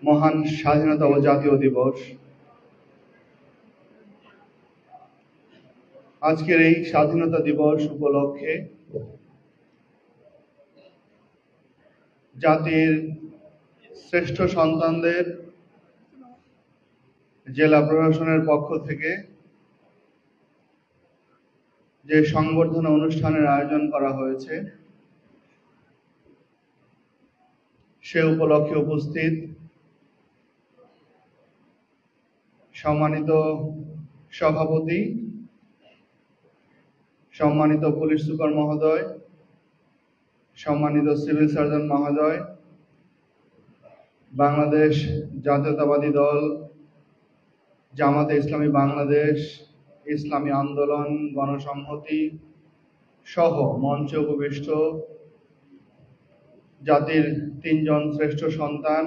মহান স্বাধীনতা ও জাতীয় দিবস। আজকের এই স্বাধীনতা দিবস উপলক্ষে জাতির শ্রেষ্ঠ সন্তানদের জেলা প্রশাসনের পক্ষ থেকে যে সংবর্ধনা অনুষ্ঠানের আয়োজন করা হয়েছে, সে উপলক্ষে উপস্থিত সম্মানিত সভাপতি, সম্মানিত পুলিশ সুপার মহোদয়, সম্মানিত সিভিল সার্জন মহোদয়, বাংলাদেশ জাতীয়তাবাদী দল, জামাতে ইসলামী বাংলাদেশ, ইসলামী আন্দোলন, গণসংহতি সহ মঞ্চে উপবিষ্ট জাতির তিনজন শ্রেষ্ঠ সন্তান,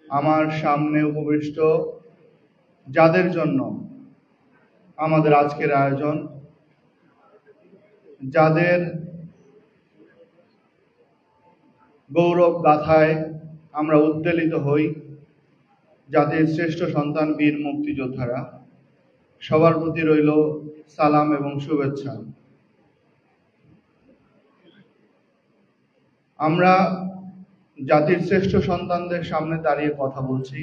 আমার সামনে উপবিষ্ট যাদের জন্য আমাদের আজকের আয়োজন, যাদের গৌরব গাথায় আমরা উদ্বেলিত হই, জাতির শ্রেষ্ঠ সন্তান বীর মুক্তিযোদ্ধারা, সবার প্রতি রইল সালাম এবং শুভেচ্ছা। আমরা জাতির শ্রেষ্ঠ সন্তানদের সামনে দাঁড়িয়ে কথা বলছি,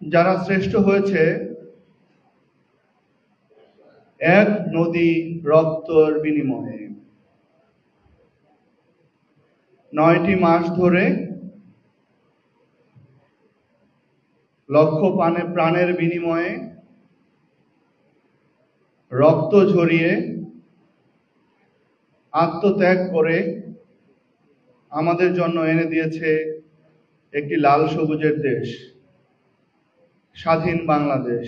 যারা শ্রেষ্ঠ হয়েছে এক নদী রক্তের বিনিময়ে, 9টি মাস ধরে লক্ষ প্রাণের বিনিময়ে রক্ত ঝরিয়ে আত্মত্যাগ করে আমাদের জন্য এনে দিয়েছে একটি লাল সবুজের দেশ, স্বাধীন বাংলাদেশ।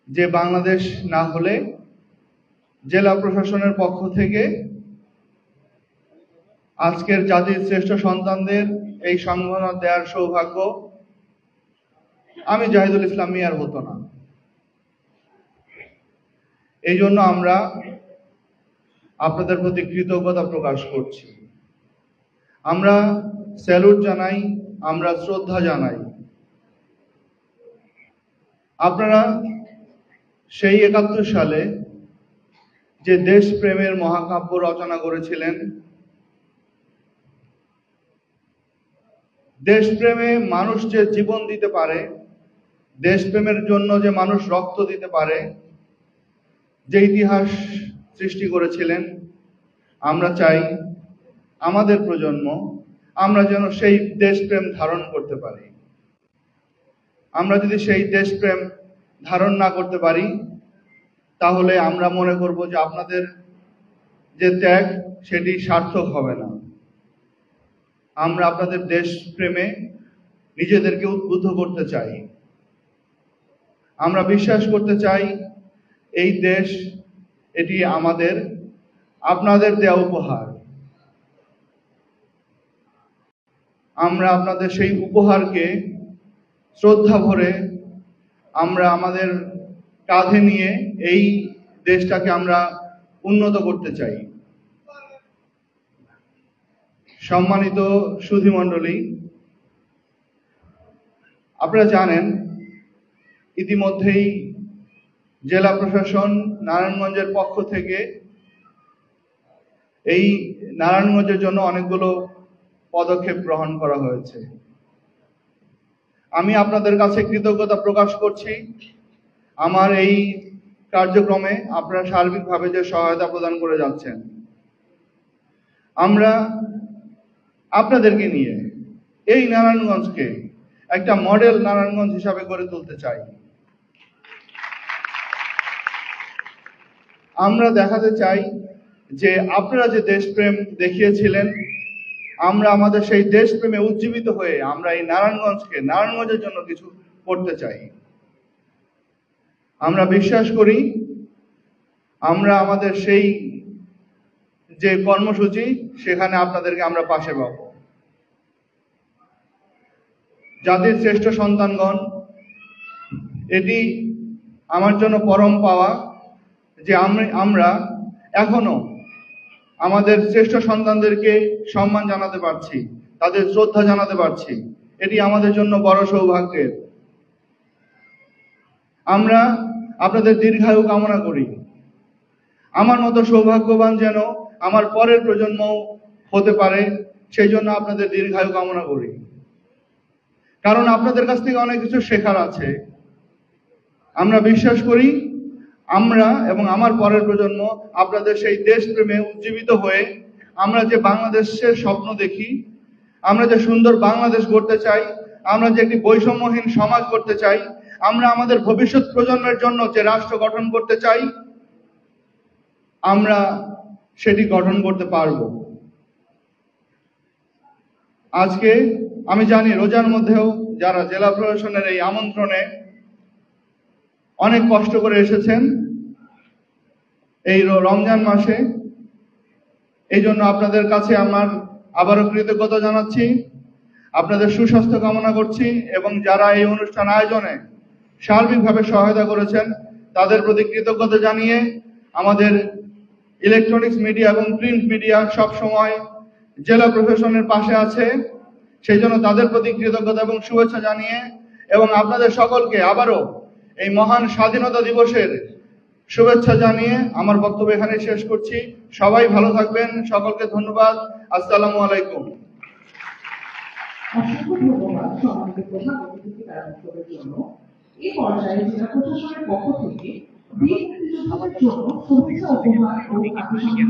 যে বাংলাদেশ না হলে জেলা প্রশাসনের পক্ষ থেকে আজকের জাতির শ্রেষ্ঠ সন্তানদের এই সম্মাননা দেওয়ার সৌভাগ্য আমি জাহিদুল ইসলাম মিয়ার হতো না। এই জন্য আমরা আপনাদের প্রতি কৃতজ্ঞতা প্রকাশ করছি। আমরা স্যালুট জানাই, আমরা শ্রদ্ধা জানাই। আপনারা সেই 71 সালে যে দেশপ্রেমের মহাকাব্য রচনা করেছিলেন, দেশপ্রেমে মানুষ যে জীবন দিতে পারে, দেশপ্রেমের জন্য যে মানুষ রক্ত দিতে পারে, যে ইতিহাস সৃষ্টি করেছিলেন, আমরা চাই আমাদের প্রজন্ম আমরা যেন সেই দেশপ্রেম ধারণ করতে পারি। আমরা যদি সেই দেশপ্রেম ধারণ না করতে পারি, তাহলে আমরা মনে করব যে আপনাদের যে ত্যাগ সেটি সার্থক হবে না। আমরা আপনাদের দেশপ্রেমে নিজেদেরকে উদ্বুদ্ধ করতে চাই। আমরা বিশ্বাস করতে চাই এই দেশ এটি আমাদের, আপনাদের দেওয়া উপহার। আমরা আপনাদের সেই উপহারকে শ্রদ্ধা ভরে আমরা আমাদের কাঁধে নিয়ে এই দেশটাকে আমরা উন্নত করতে চাই। সম্মানিত সুধীমণ্ডলী, আপনারা জানেন ইতিমধ্যেই জেলা প্রশাসন নারায়ণগঞ্জের পক্ষ থেকে এই নারায়ণগঞ্জের জন্য অনেকগুলো পদক্ষেপ গ্রহণ করা হয়েছে। আমি আপনাদের কাছে কৃতজ্ঞতা প্রকাশ করছি আমার এই কার্যক্রমে আপনারা সার্বিকভাবে যে সহায়তা প্রদান করে যাচ্ছেন। আমরা আপনাদেরকে নিয়ে এই নারায়ণগঞ্জকে একটা মডেল নারায়ণগঞ্জ হিসাবে গড়ে তুলতে চাই। আমরা দেখাতে চাই যে আপনারা যে দেশপ্রেম দেখিয়েছিলেন, আমরা আমাদের সেই দেশপ্রেমে উজ্জীবিত হয়ে আমরা এই নারায়ণগঞ্জের জন্য কিছু করতে চাই। আমরা বিশ্বাস করি আমরা আমাদের সেই যে কর্মসূচি সেখানে আপনাদেরকে আমরা পাশে পাব। জাতির শ্রেষ্ঠ সন্তানগণ, এটি আমার জন্য পরম পাওয়া যে আমরা এখনো আমাদের শ্রেষ্ঠ সন্তানদেরকে সম্মান জানাতে পারছি, তাদের শ্রদ্ধা জানাতে পারছি। এটি আমাদের জন্য বড় সৌভাগ্যের। আমরা আপনাদের দীর্ঘায়ু কামনা করি। আমার মতো সৌভাগ্যবান যেন আমার পরের প্রজন্ম হতে পারে, সেই জন্য আপনাদের দীর্ঘায়ু কামনা করি। কারণ আপনাদের কাছ থেকে অনেক কিছু শেখার আছে। আমরা বিশ্বাস করি আমরা এবং আমার পরের প্রজন্ম আপনাদের সেই দেশপ্রেমে উজ্জীবিত হয়ে আমরা যে বাংলাদেশের স্বপ্ন দেখি, আমরা যে সুন্দর বাংলাদেশ গড়তে চাই, আমরা যে একটি বৈষম্যহীন সমাজ করতে চাই, আমরা আমাদের ভবিষ্যৎ প্রজন্মের জন্য যে রাষ্ট্র গঠন করতে চাই, আমরা সেটি গঠন করতে পারব। আজকে আমি জানি রোজার মধ্যেও যারা জেলা প্রশাসনের এই আমন্ত্রণে অনেক কষ্ট করে এসেছেন এই রমজান মাসে, এই জন্য আপনাদের কাছে আমার আবারও কৃতজ্ঞতা জানাচ্ছি, আপনাদের সুস্বাস্থ্য কামনা করছি এবং যারা এই অনুষ্ঠান আয়োজনে সার্বিকভাবে সহায়তা করেছেন তাদের প্রতি কৃতজ্ঞতা জানিয়ে, আমাদের ইলেকট্রনিক্স মিডিয়া এবং প্রিন্ট মিডিয়া সব সময় জেলা প্রশাসনের পাশে আছে, সেই জন্য তাদের প্রতি কৃতজ্ঞতা এবং শুভেচ্ছা জানিয়ে এবং আপনাদের সকলকে আবারও এই মহান স্বাধীনতা দিবসের শুভেচ্ছা জানিয়ে আমার বক্তব্য এখানে শেষ করছি। সবাই ভালো থাকবেন, সকলকে ধন্যবাদ। আসসালামু আলাইকুম। অসংখ্য ধন্যবাদ সম্মানিত প্রধান অতিথিকে তার বক্তব্যের জন্য। এই পর্যায়ে জেলা প্রশাসনের পক্ষ থেকে বীর মুক্তিযোদ্ধাদের জন্য শুভেচ্ছা উপহার ও আত্মসম্মান